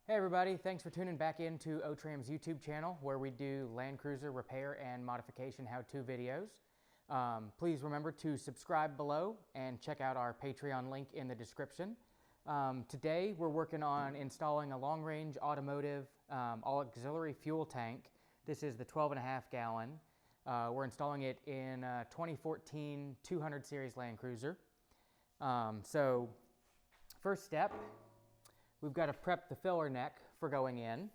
Hey everybody, thanks for tuning back into Otram's YouTube channel where we do Land Cruiser repair and modification how-to videos. Please remember to subscribe below and check out our Patreon link in the description. Today we're working on installing a long-range automotive all-auxiliary fuel tank. This is the 12.5 gallon. We're installing it in a 2014 200 series Land Cruiser. So first step, we've got to prep the filler neck for going in.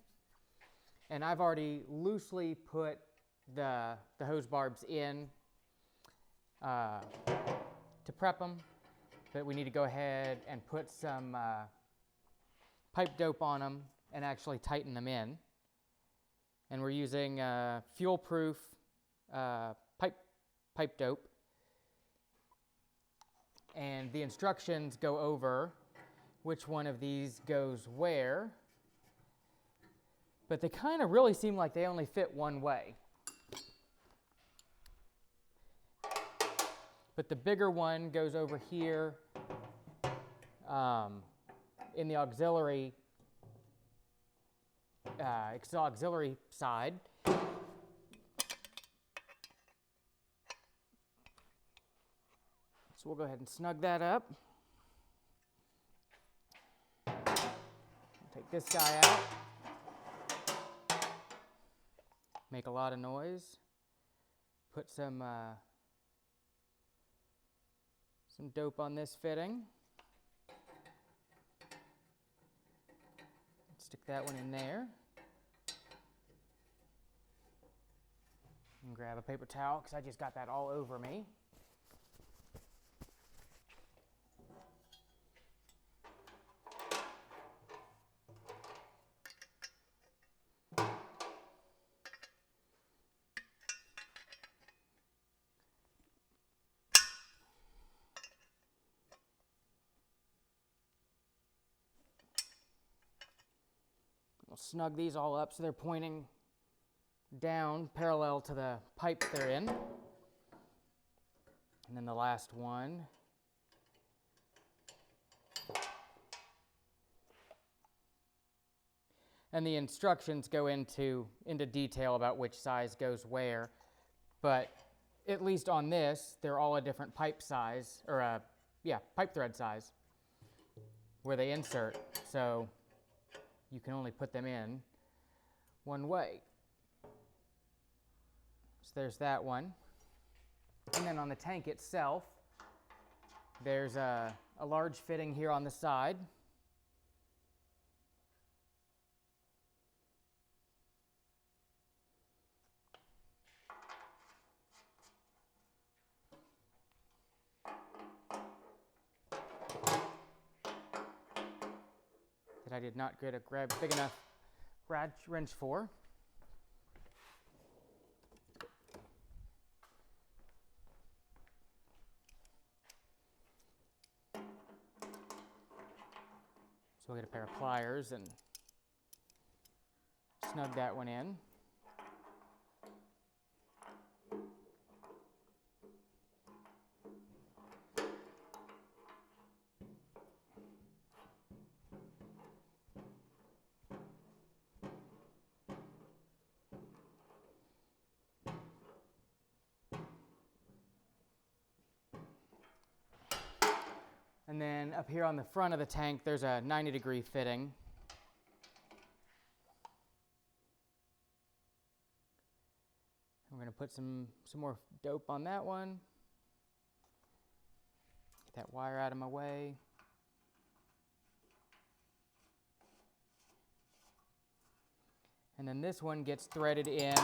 And I've already loosely put the hose barbs in to prep them, but we need to go ahead and put some pipe dope on them and actually tighten them in. And we're using fuel-proof pipe dope. And the instructions go over which one of these goes where, but they kind of really seem like they only fit one way. But the bigger one goes over here in the auxiliary side. So we'll go ahead and snug that up. Take this guy out. Make a lot of noise. Put some dope on this fitting. Stick that one in there. And grab a paper towel because I just got that all over me. We'll snug these all up so they're pointing down parallel to the pipe they're in. And then the last one. And the instructions go into detail about which size goes where. But at least on this, they're all a different pipe size, or pipe thread size, where they insert. So you can only put them in one way. So there's that one. And then on the tank itself, there's a large fitting here on the side. I did not get a big enough wrench for. So we'll get a pair of pliers and snug that one in. And then up here on the front of the tank, there's a 90-degree fitting. We're going to put some more dope on that one. Get that wire out of my way. And then this one gets threaded in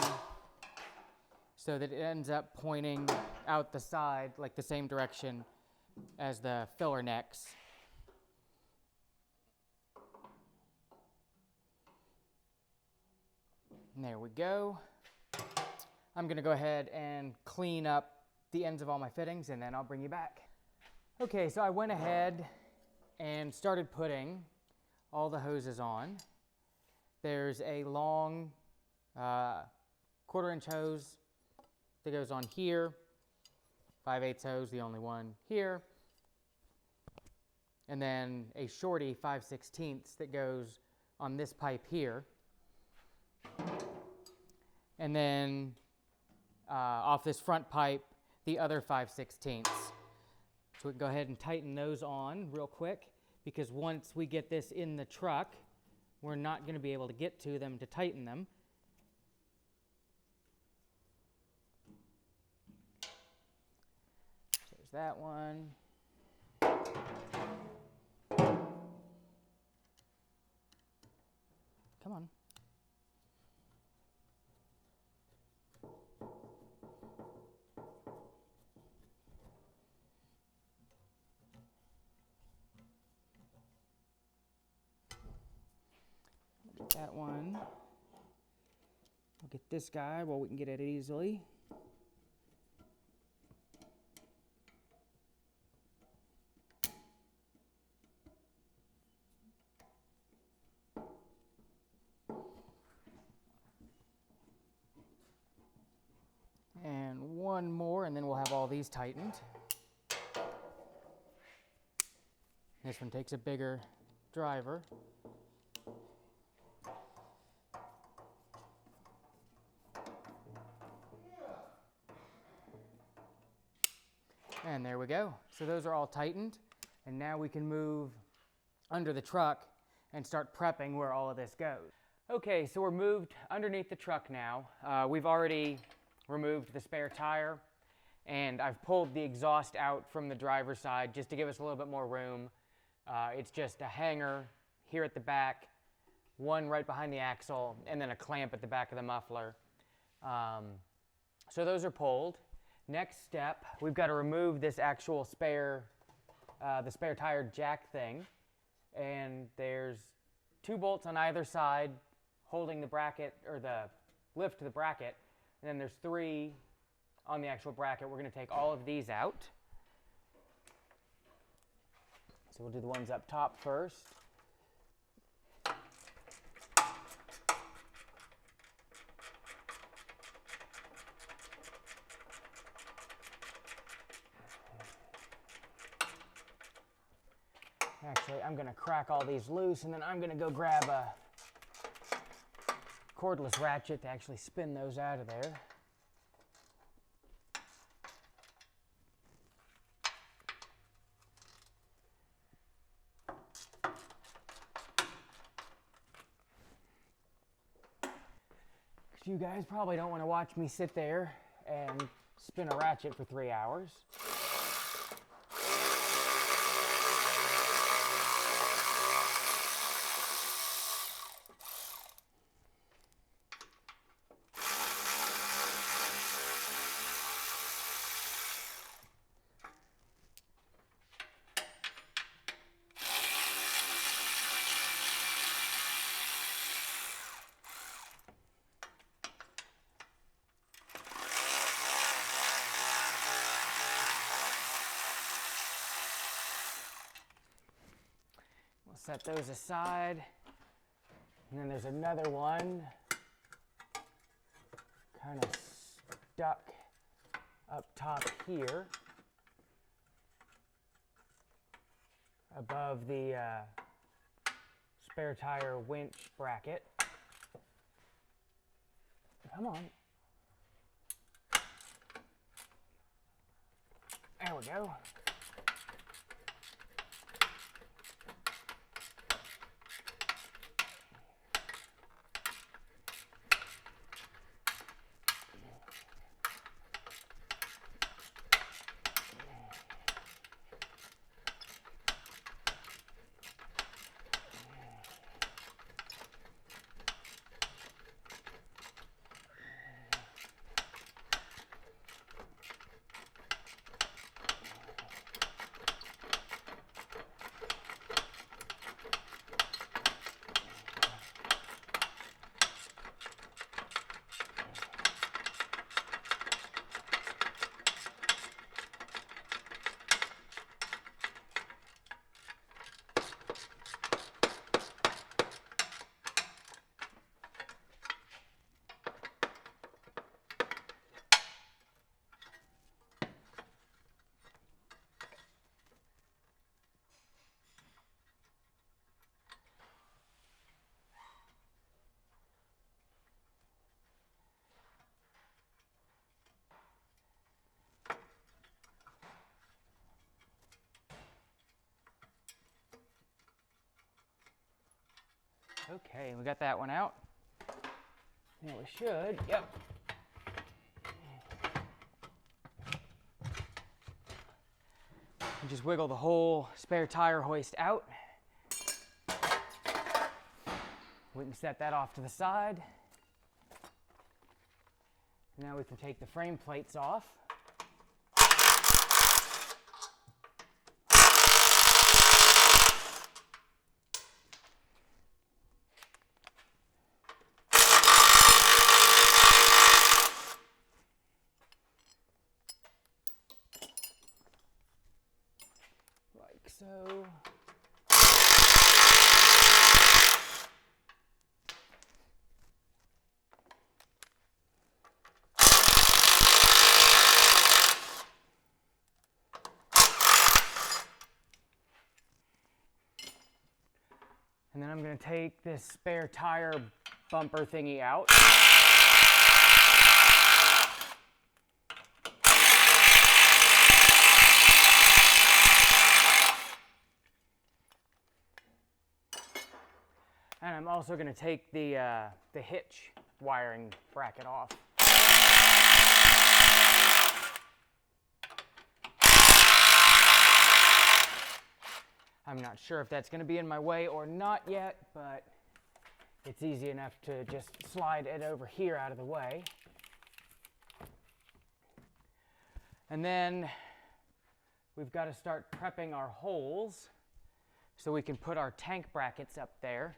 so that it ends up pointing out the side, like the same direction as the filler necks. And there we go. I'm going to go ahead and clean up the ends of all my fittings and then I'll bring you back. Okay, so I went ahead and started putting all the hoses on. There's a long 1/4 inch hose that goes on here. 5/8 hose, the only one here. And then a shorty 5/16 that goes on this pipe here. And then off this front pipe, the other 5/16. So we can go ahead and tighten those on real quick, because once we get this in the truck, we're not going to be able to get to them to tighten them. So there's that one. Come on. Get that one. We'll get this guy while we can get it easily. And one more, and then we'll have all these tightened. This one takes a bigger driver. And there we go. So those are all tightened. And now we can move under the truck and start prepping where all of this goes. Okay, so we're moved underneath the truck now. We've already removed the spare tire, and I've pulled the exhaust out from the driver's side just to give us a little bit more room. It's just a hanger here at the back, one right behind the axle, and then a clamp at the back of the muffler. So those are pulled. Next step, we've got to remove this actual spare, the spare tire jack thing. And there's 2 bolts on either side holding the bracket, or the lift to the bracket. And then there's 3 on the actual bracket. We're going to take all of these out. So we'll do the ones up top first. Actually, I'm going to crack all these loose, and then I'm going to go grab a cordless ratchet to actually spin those out of there. Because you guys probably don't want to watch me sit there and spin a ratchet for 3 hours. Set those aside, and then there's another one kind of stuck up top here above the spare tire winch bracket. Come on. There we go. Okay, we got that one out. Now we should, yep. And just wiggle the whole spare tire hoist out. We can set that off to the side. Now we can take the frame plates off. Like so. And then I'm going to take this spare tire bumper thingy out. And I'm also going to take the hitch wiring bracket off. I'm not sure if that's going to be in my way or not yet, but it's easy enough to just slide it over here out of the way. And then we've got to start prepping our holes so we can put our tank brackets up there.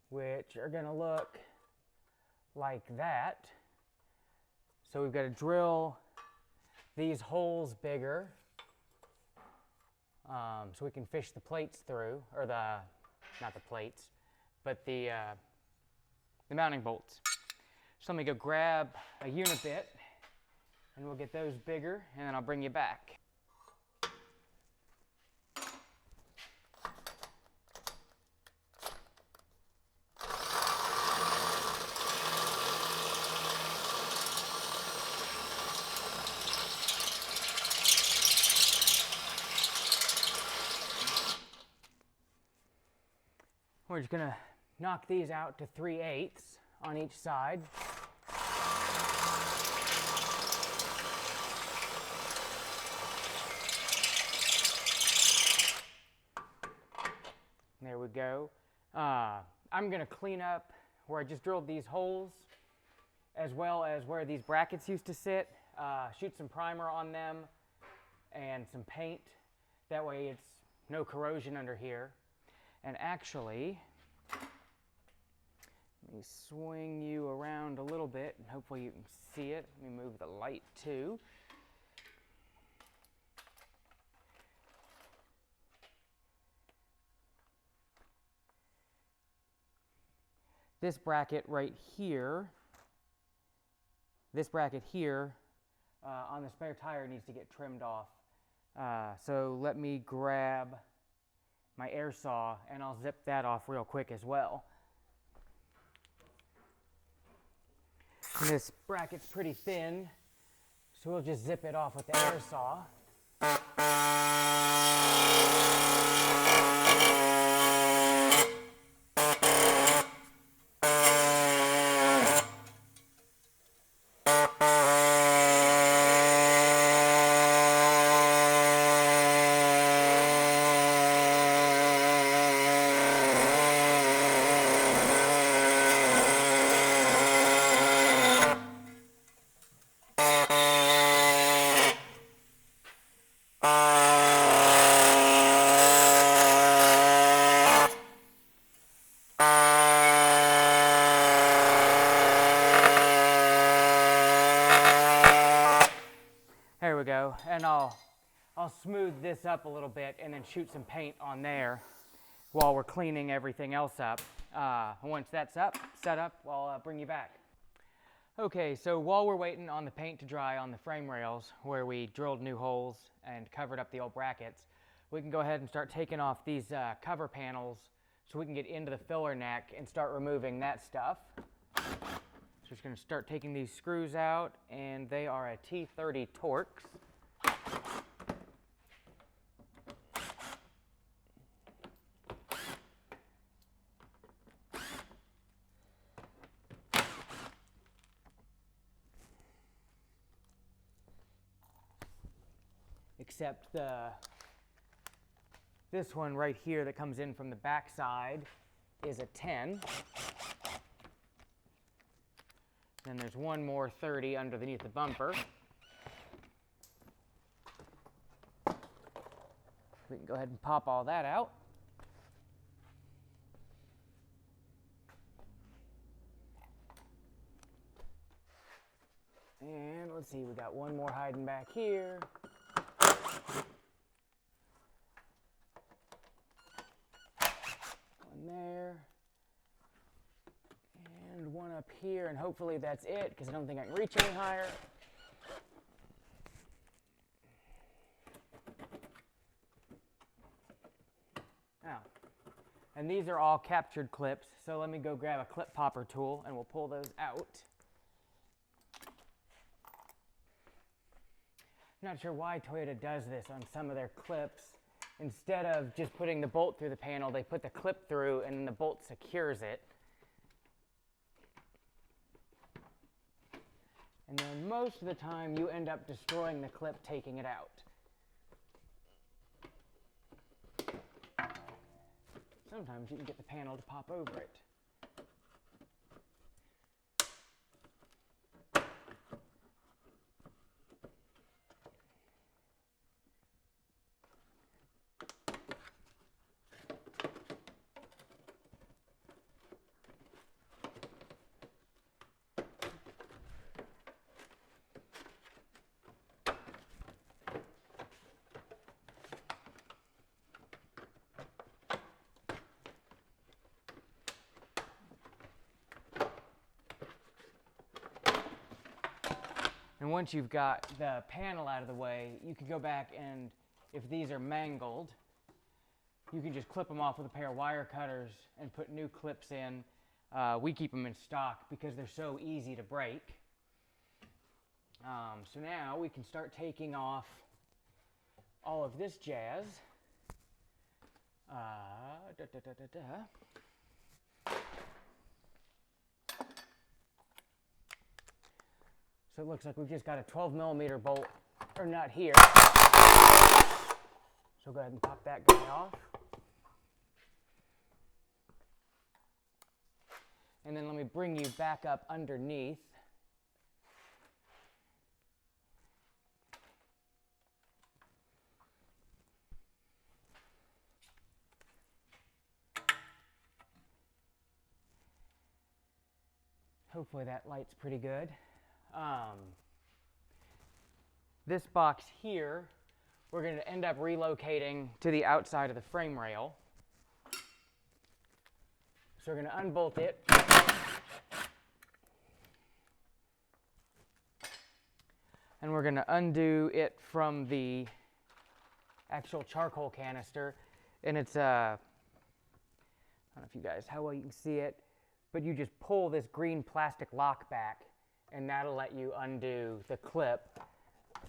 Which are going to look like that. So we've got to drill these holes bigger so we can fish the plates through, or not the plates, but the mounting bolts. So let me go grab a unibit and we'll get those bigger and then I'll bring you back. We're just going to knock these out to 3/8 on each side. There we go. I'm going to clean up where I just drilled these holes, as well as where these brackets used to sit, shoot some primer on them and some paint. That way it's no corrosion under here. And actually, let me swing you around a little bit and hopefully you can see it. Let me move the light too. This bracket right here, on the spare tire needs to get trimmed off. So let me grab my air saw and I'll zip that off real quick as well. And this bracket's pretty thin, so we'll just zip it off with the air saw. There we go, and I'll smooth this up a little bit and then shoot some paint on there while we're cleaning everything else up. Once that's set up, I'll bring you back. Okay, so while we're waiting on the paint to dry on the frame rails where we drilled new holes and covered up the old brackets, we can go ahead and start taking off these cover panels so we can get into the filler neck and start removing that stuff. So just going to start taking these screws out, and they are a T30 Torx. except this one right here that comes in from the back side is a 10. Then there's one more 30 underneath the bumper. We can go ahead and pop all that out. And let's see, we got one more hiding back here. One there. And one up here, and hopefully that's it, because I don't think I can reach any higher. Now, and these are all captured clips, so let me go grab a clip popper tool and we'll pull those out. Not sure why Toyota does this on some of their clips. Instead of just putting the bolt through the panel, they put the clip through and then the bolt secures it. And then most of the time you end up destroying the clip taking it out. Sometimes you can get the panel to pop over it. And once you've got the panel out of the way, you can go back and, if these are mangled, you can just clip them off with a pair of wire cutters and put new clips in. We keep them in stock because they're so easy to break. So now we can start taking off all of this jazz. So it looks like we've just got a 12mm bolt, or nut here. So go ahead and pop that guy off. And then let me bring you back up underneath. Hopefully that light's pretty good. This box here, we're going to end up relocating to the outside of the frame rail. So we're going to unbolt it. And we're going to undo it from the actual charcoal canister. And it's, I don't know if you guys, how well you can see it, but you just pull this green plastic lock back and that'll let you undo the clip.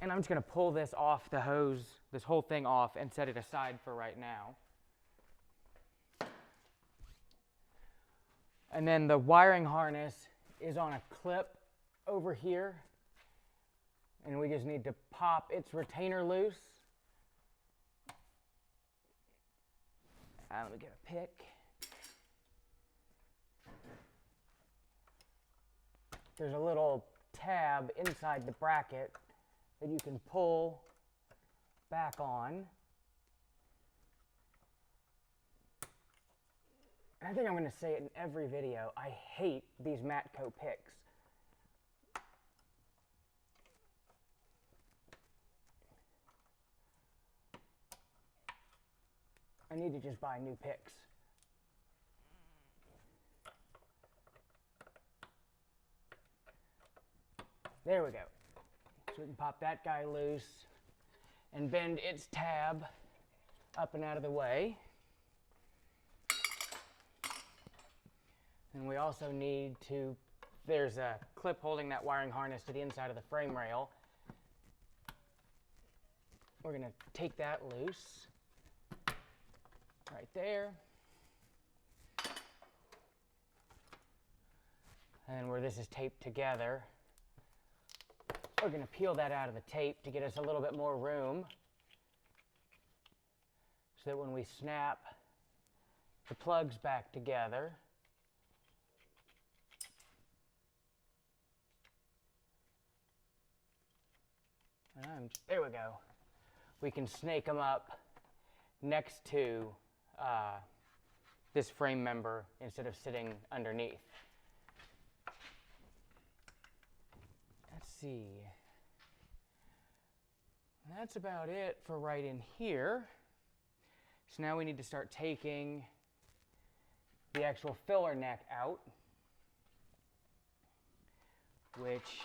And I'm just going to pull this off the hose, this whole thing off, and set it aside for right now. And then the wiring harness is on a clip over here. And we just need to pop its retainer loose. Let me get a pick. There's a little tab inside the bracket that you can pull back on. I think I'm going to say it in every video. I hate these Matco picks. I need to just buy new picks. There we go. So we can pop that guy loose and bend its tab up and out of the way. And we also need to, there's a clip holding that wiring harness to the inside of the frame rail. We're going to take that loose right there. And where this is taped together, we're going to peel that out of the tape to get us a little bit more room. so that when we snap the plugs back together, there we go, we can snake them up next to this frame member instead of sitting underneath. Let's see. That's about it for right in here. So now we need to start taking the actual filler neck out, which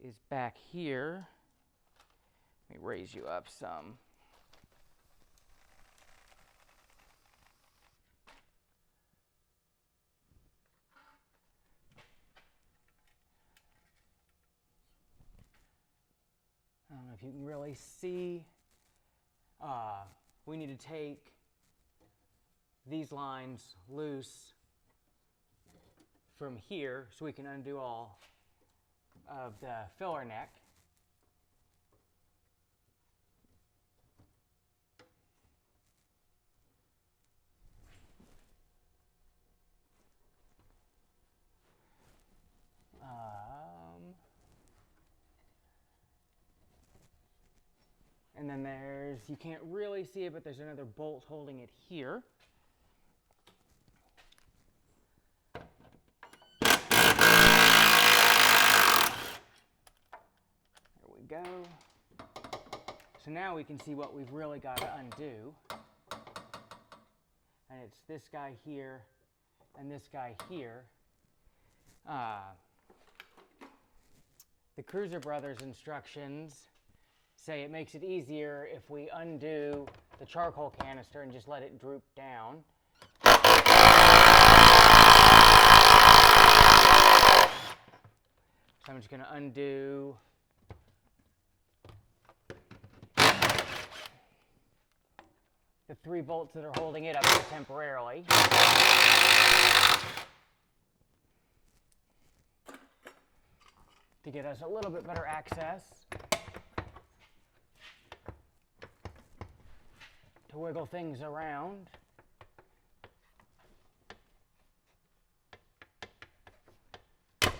is back here. Let me raise you up some. I don't know if you can really see. We need to take these lines loose from here so we can undo all of the filler neck. And then there's, you can't really see it, but there's another bolt holding it here. There we go. So now we can see what we've really got to undo. And it's this guy here and this guy here. The Cruiser Brothers instructions say it makes it easier if we undo the charcoal canister and just let it droop down. So I'm just going to undo the 3 bolts that are holding it up here temporarily. To get us a little bit better access to wiggle things around. I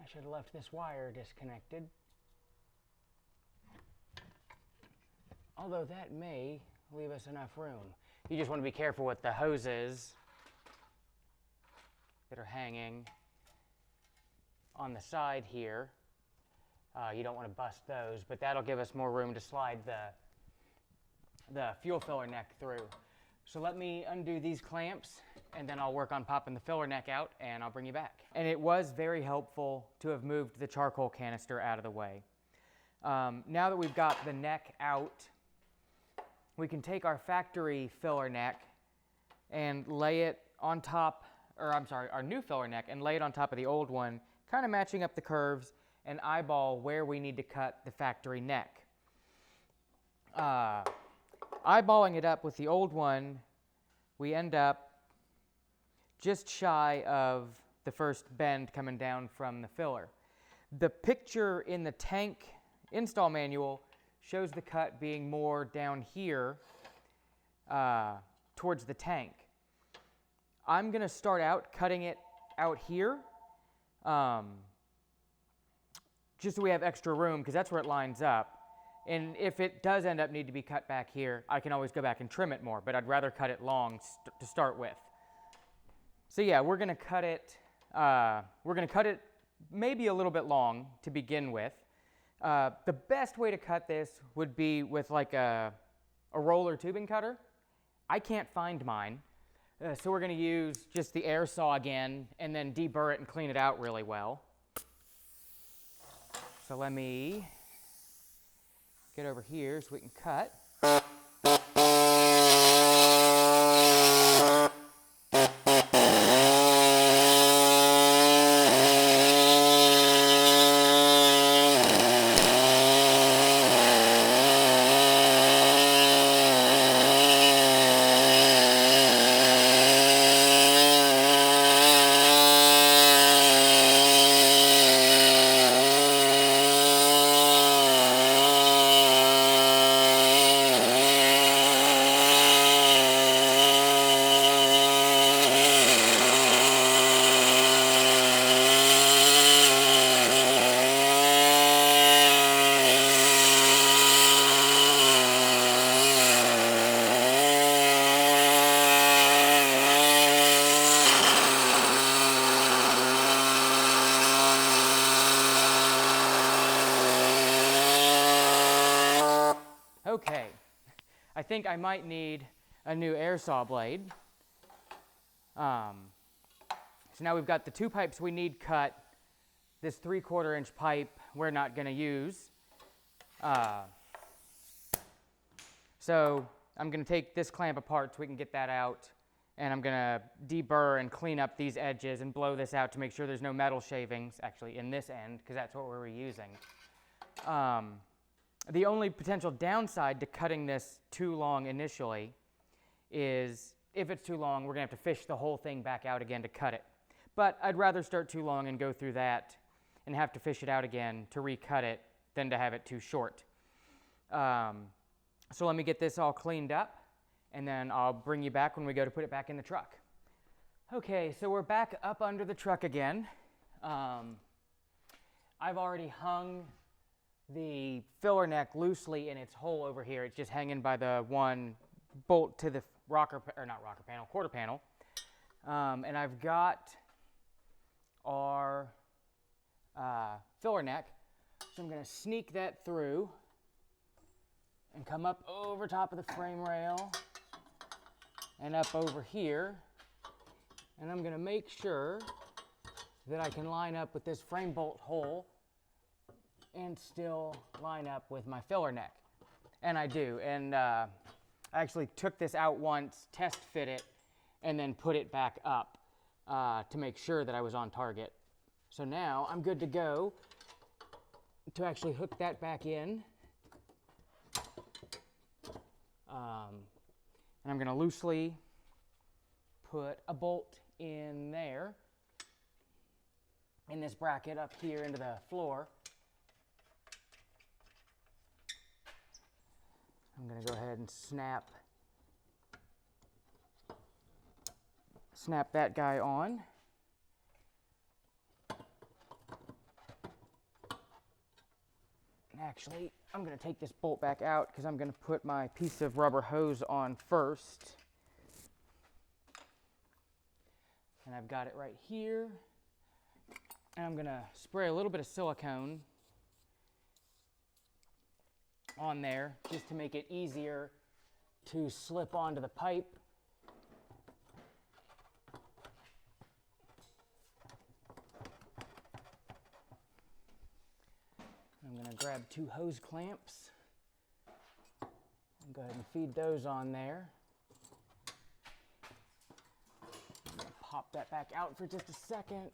should have left this wire disconnected. Although that may leave us enough room. You just want to be careful with the hoses that are hanging on the side here. You don't want to bust those, but that'll give us more room to slide the fuel filler neck through. So let me undo these clamps, and then I'll work on popping the filler neck out, and I'll bring you back. And it was very helpful to have moved the charcoal canister out of the way. Now that we've got the neck out, we can take our factory filler neck and lay it on top, or I'm sorry, our new filler neck, and lay it on top of the old one, kind of matching up the curves and eyeball where we need to cut the factory neck. Eyeballing it up with the old one, we end up just shy of the first bend coming down from the filler. The picture in the tank install manual shows the cut being more down here towards the tank. I'm going to start out cutting it out here just so we have extra room, because that's where it lines up. And if it does end up need to be cut back here, I can always go back and trim it more, but I'd rather cut it long to start with. So yeah, we're going to cut it maybe a little bit long to begin with. The best way to cut this would be with like a roller tubing cutter. I can't find mine, so we're going to use just the air saw again and then deburr it and clean it out really well. So let me get over here so we can cut. Okay, I think I might need a new air saw blade. So now we've got the 2 pipes we need cut. This 3/4 inch pipe we're not going to use. So I'm going to take this clamp apart so we can get that out, and I'm going to deburr and clean up these edges and blow this out to make sure there's no metal shavings actually in this end, because that's what we're reusing. The only potential downside to cutting this too long initially is if it's too long, we're going to have to fish the whole thing back out again to cut it. But I'd rather start too long and go through that and have to fish it out again to recut it than to have it too short. So let me get this all cleaned up, and then I'll bring you back when we go to put it back in the truck. Okay, so we're back up under the truck again. I've already hung the filler neck loosely in its hole over here. It's just hanging by the one bolt to the quarter panel. And I've got our filler neck. So I'm going to sneak that through and come up over top of the frame rail and up over here. And I'm going to make sure that I can line up with this frame bolt hole and still line up with my filler neck. And I do. And I actually took this out once, test fit it, and then put it back up to make sure that I was on target. So now I'm good to go to actually hook that back in. And I'm going to loosely put a bolt in there, in this bracket up here into the floor. I'm going to go ahead and snap that guy on. And actually, I'm going to take this bolt back out because I'm going to put my piece of rubber hose on first. And I've got it right here. And I'm going to spray a little bit of silicone on there just to make it easier to slip onto the pipe. I'm going to grab 2 hose clamps and go ahead and feed those on there. I'm going to pop that back out for just a second.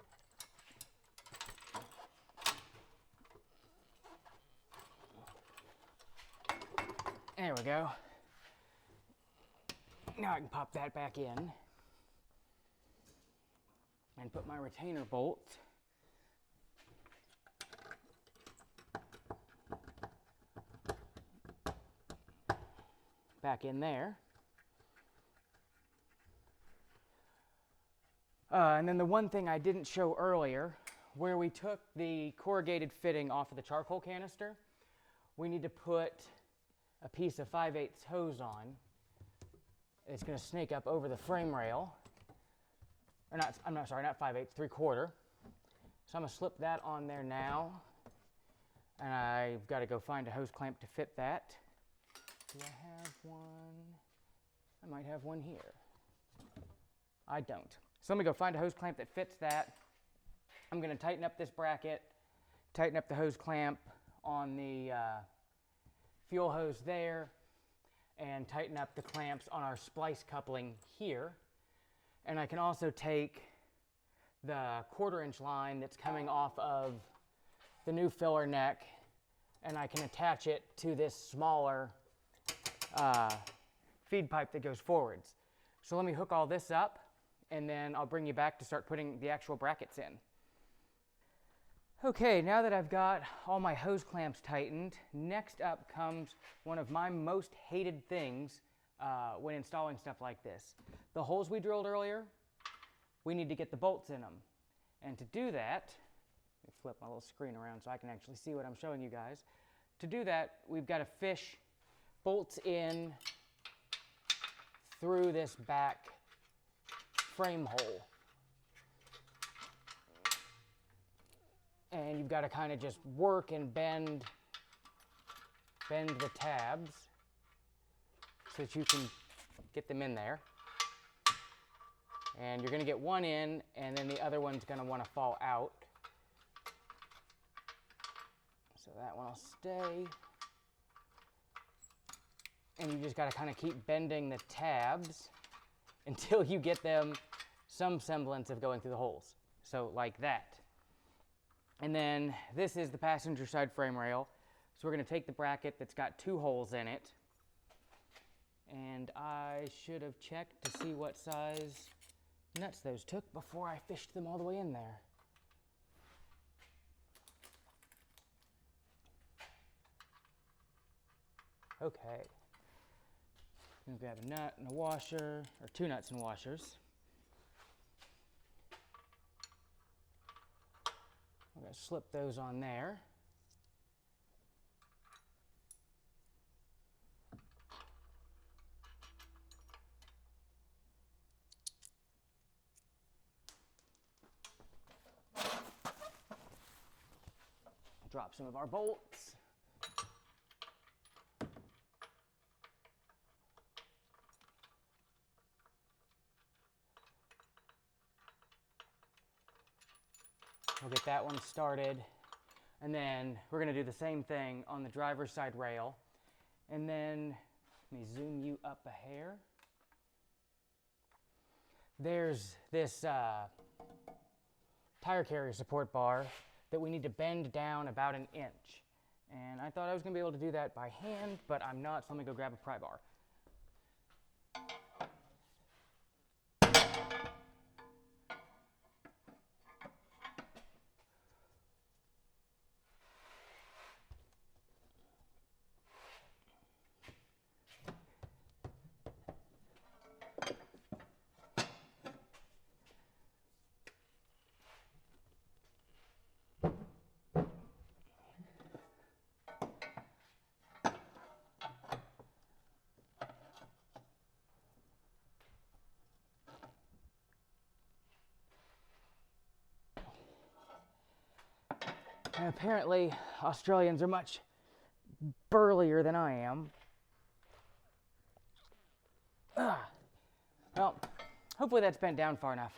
There we go. Now I can pop that back in and put my retainer bolt back in there. And then the one thing I didn't show earlier, where we took the corrugated fitting off of the charcoal canister, we need to put a piece of 5/8 hose on. It's going to snake up over the frame rail. Or not, not 5/8, 3/4. So I'm going to slip that on there now. And I've got to go find a hose clamp to fit that. Do I have one? I might have one here. I don't. So let me go find a hose clamp that fits that. I'm going to tighten up this bracket, tighten up the hose clamp on the fuel hose there, and tighten up the clamps on our splice coupling here. And I can also take the 1/4 inch line that's coming off of the new filler neck, and I can attach it to this smaller feed pipe that goes forwards. So let me hook all this up, and then I'll bring you back to start putting the actual brackets in. Okay, now that I've got all my hose clamps tightened, next up comes one of my most hated things when installing stuff like this. The holes we drilled earlier, we need to get the bolts in them. And to do that, let me flip my little screen around so I can actually see what I'm showing you guys. To do that, we've got to fish bolts in through this back frame hole. And you've got to kind of just work and bend the tabs so that you can get them in there. And you're going to get one in, and then the other one's going to want to fall out. So that one will stay. And you just got to kind of keep bending the tabs until you get them some semblance of going through the holes. So like that. And then this is the passenger side frame rail. So we're going to take the bracket that's got 2 holes in it. And I should have checked to see what size nuts those took before I fished them all the way in there. Okay. I'm going to grab a nut and a washer, or 2 nuts and washers. I'm going to slip those on there. Drop some of our bolts. We'll get that one started, and then we're going to do the same thing on the driver's side rail. And then, let me zoom you up a hair. There's this tire carrier support bar that we need to bend down about 1 inch. And I thought I was going to be able to do that by hand, but I'm not, so let me go grab a pry bar. And apparently, Australians are much burlier than I am. Well, hopefully that's bent down far enough.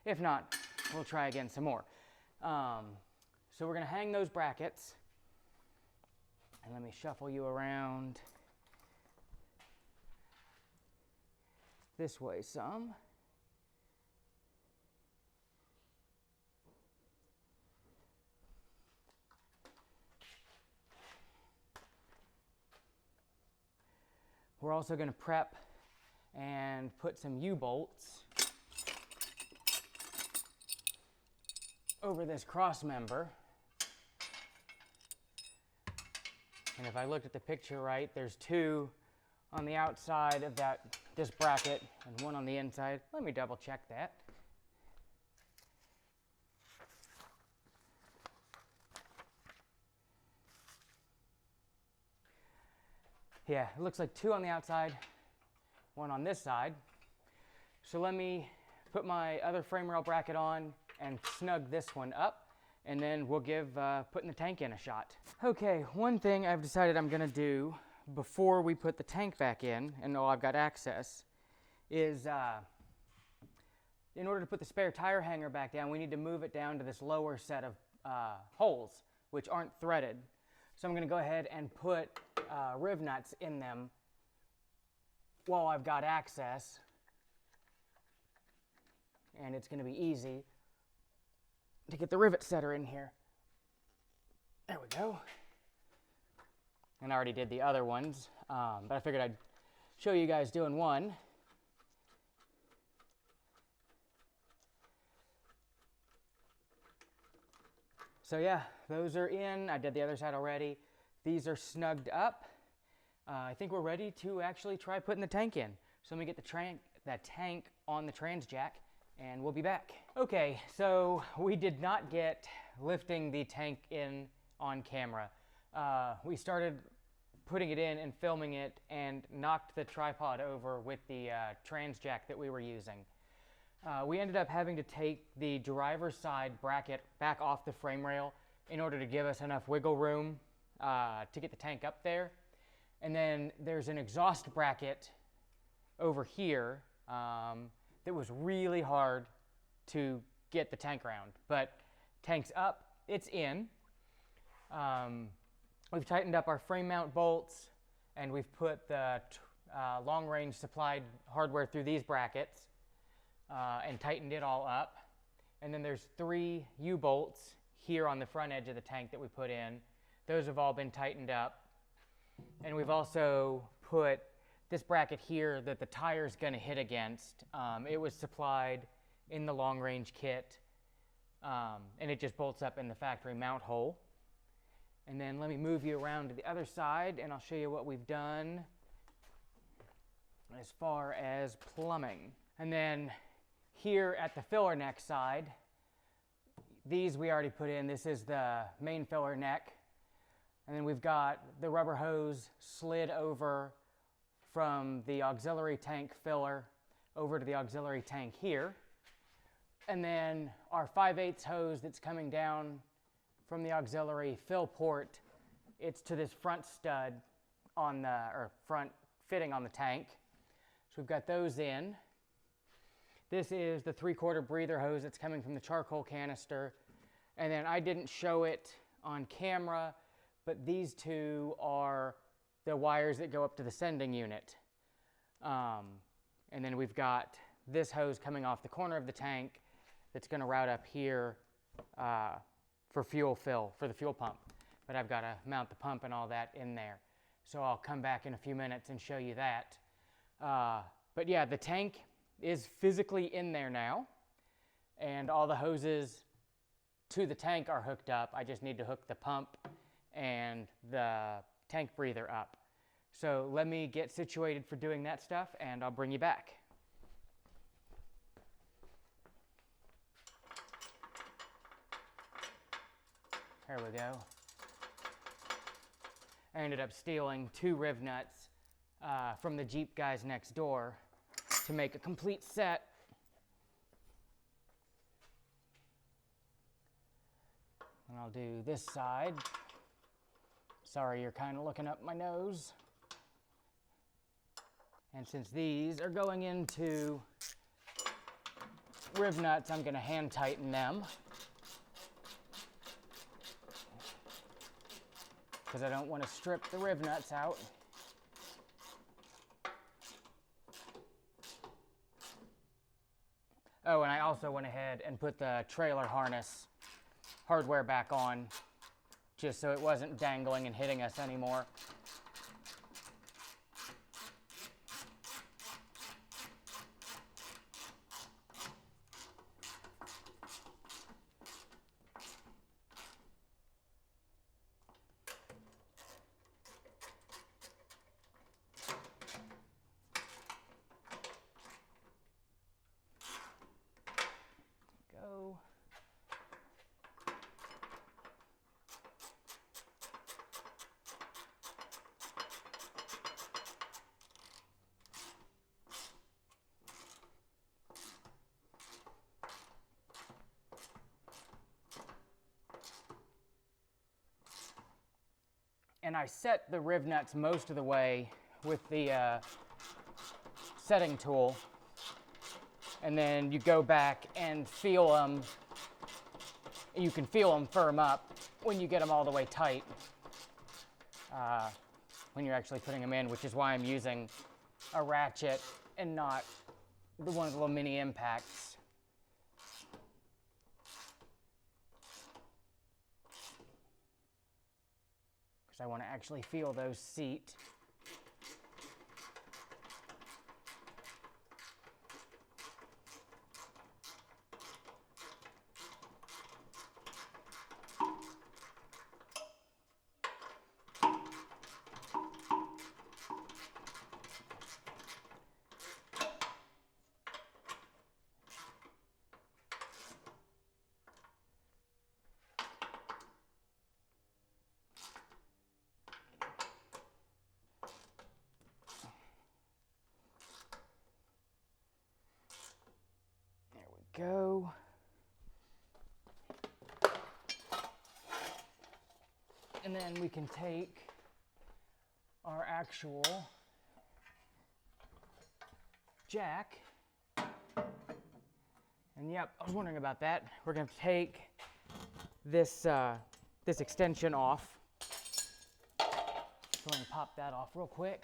If not, we'll try again some more. So we're going to hang those brackets. And let me shuffle you around this way some. We're also going to prep and put some U-bolts over this cross member. And if I looked at the picture right, there's 2 on the outside of this bracket and 1 on the inside. Let me double check that. Yeah, it looks like 2 on the outside, 1 on this side. So let me put my other frame rail bracket on and snug this one up, and then we'll give putting the tank in a shot. Okay, one thing I've decided I'm gonna do before we put the tank back in, and know I've got access, is in order to put the spare tire hanger back down, we need to move it down to this lower set of holes, which aren't threaded. So I'm going to go ahead and put riv nuts in them while I've got access. And it's going to be easy to get the rivet setter in here. There we go. And I already did the other ones, but I figured I'd show you guys doing one. So yeah, those are in. I did the other side already. These are snugged up. I think we're ready to actually try putting the tank in. So let me get the tank on the trans jack, and we'll be back. Okay, so we did not get lifting the tank in on camera. We started putting it in and filming it and knocked the tripod over with the trans jack that we were using. We ended up having to take the driver's side bracket back off the frame rail in order to give us enough wiggle room to get the tank up there. And then there's an exhaust bracket over here that was really hard to get the tank around. But tank's up, it's in. We've tightened up our frame mount bolts, and we've put the long-range supplied hardware through these brackets and tightened it all up. And then there's 3 U-bolts here on the front edge of the tank that we put in. Those have all been tightened up. And we've also put this bracket here that the tire's going to hit against. It was supplied in the long-range kit, and it just bolts up in the factory mount hole. And then let me move you around to the other side, and I'll show you what we've done as far as plumbing. And then here at the filler neck side, these we already put in. This is the main filler neck. And then we've got the rubber hose slid over from the auxiliary tank filler over to the auxiliary tank here. And then our 5/8 hose that's coming down from the auxiliary fill port, it's to this front stud on the, or front fitting on the tank. So we've got those in. This is the 3/4 breather hose that's coming from the charcoal canister. And then I didn't show it on camera, but these 2 are the wires that go up to the sending unit. And then we've got this hose coming off the corner of the tank that's going to route up here for fuel fill, for the fuel pump. But I've got to mount the pump and all that in there. So I'll come back in a few minutes and show you that. But yeah, the tank is physically in there now, and all the hoses to the tank are hooked up. I just need to hook the pump and the tank breather up. So let me get situated for doing that stuff, and I'll bring you back. There we go. I ended up stealing 2 riv nuts from the Jeep guys next door to make a complete set. And I'll do this side. Sorry, you're kind of looking up my nose. And since these are going into riv nuts, I'm going to hand tighten them, because I don't want to strip the riv nuts out. Oh, and I also went ahead and put the trailer harness hardware back on, just so it wasn't dangling and hitting us anymore. Go. And I set the riv nuts most of the way with the setting tool. And then you go back and feel them. You can feel them firm up when you get them all the way tight when you're actually putting them in, which is why I'm using a ratchet and not one of the little mini impacts. Because I want to actually feel those seat. Go. And then we can take our actual jack. And yep, I was wondering about that. We're going to take this, this extension off. So let me pop that off real quick.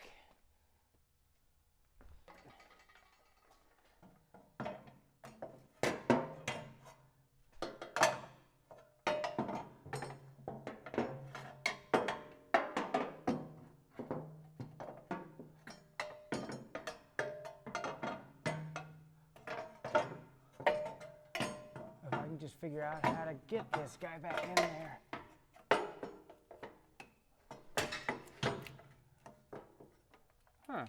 Just figure out how to get this guy back in there. Huh.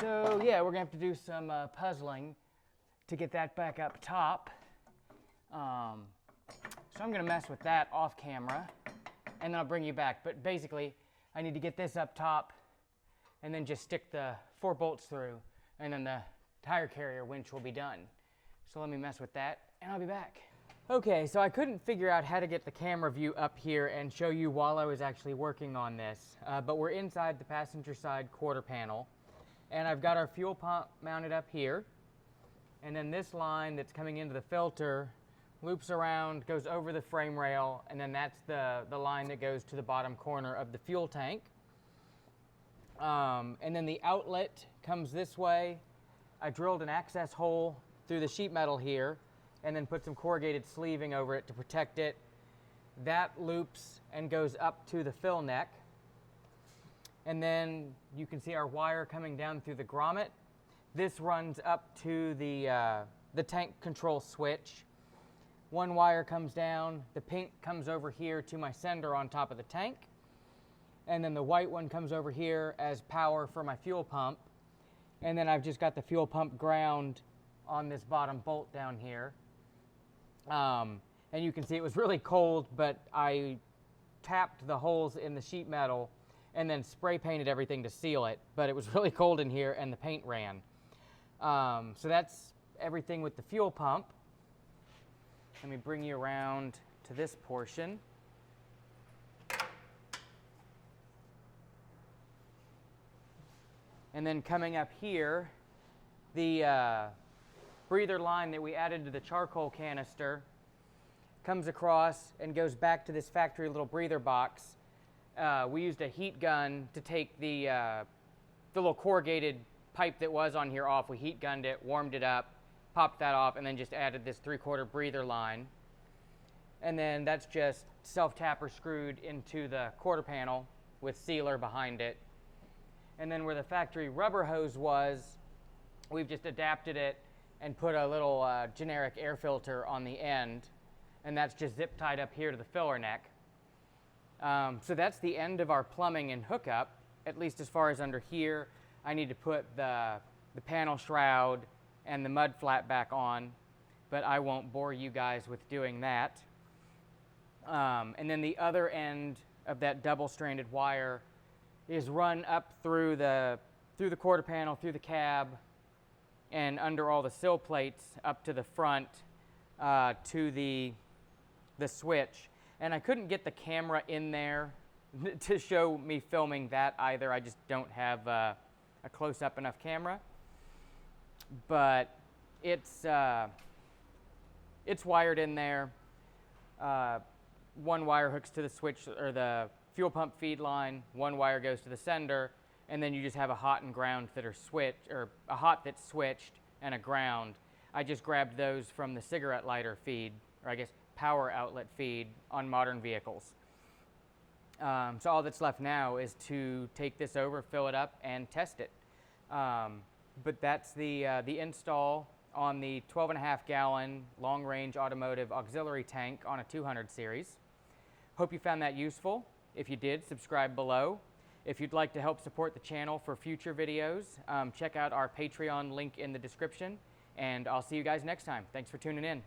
So yeah, we're gonna have to do some puzzling to get that back up top. So I'm going to mess with that off camera, and then I'll bring you back. But basically, I need to get this up top, and then just stick the 4 bolts through, and then the tire carrier winch will be done. So let me mess with that, and I'll be back. Okay, so I couldn't figure out how to get the camera view up here and show you while I was actually working on this, but we're inside the passenger side quarter panel, and I've got our fuel pump mounted up here, and then this line that's coming into the filter loops around, goes over the frame rail, and then that's the line that goes to the bottom corner of the fuel tank. And then the outlet comes this way. I drilled an access hole through the sheet metal here, and then put some corrugated sleeving over it to protect it. That loops and goes up to the fill neck. And then you can see our wire coming down through the grommet. This runs up to the tank control switch. One wire comes down, the pink comes over here to my sender on top of the tank, and then the white one comes over here as power for my fuel pump. And then I've just got the fuel pump ground on this bottom bolt down here. And you can see it was really cold, but I tapped the holes in the sheet metal and then spray painted everything to seal it. But it was really cold in here and the paint ran. So that's everything with the fuel pump. Let me bring you around to this portion. And then coming up here, the breather line that we added to the charcoal canister comes across and goes back to this factory little breather box. We used a heat gun to take the little corrugated pipe that was on here off. We heat gunned it, warmed it up, popped that off, and then just added this 3/4 breather line. And then that's just self-tapper screwed into the quarter panel with sealer behind it. And then where the factory rubber hose was, we've just adapted it and put a little generic air filter on the end. And that's just zip tied up here to the filler neck. So that's the end of our plumbing and hookup, at least as far as under here. I need to put the panel shroud and the mud flat back on, but I won't bore you guys with doing that. And then the other end of that double-stranded wire is run up through the quarter panel, through the cab, and under all the sill plates up to the front to the switch. And I couldn't get the camera in there to show me filming that either. I just don't have a close-up enough camera. But it's wired in there. One wire hooks to the switch or the fuel pump feed line. One wire goes to the sender, and then you just have a hot and ground that are switched, or a hot that's switched and a ground. I just grabbed those from the cigarette lighter feed, or I guess power outlet feed on modern vehicles. So all that's left now is to take this over, fill it up, and test it. But that's the install on the 12.5 gallon long range automotive auxiliary tank on a 200 series. Hope you found that useful. If you did, subscribe below. If you'd like to help support the channel for future videos, check out our Patreon link in the description, and I'll see you guys next time. Thanks for tuning in.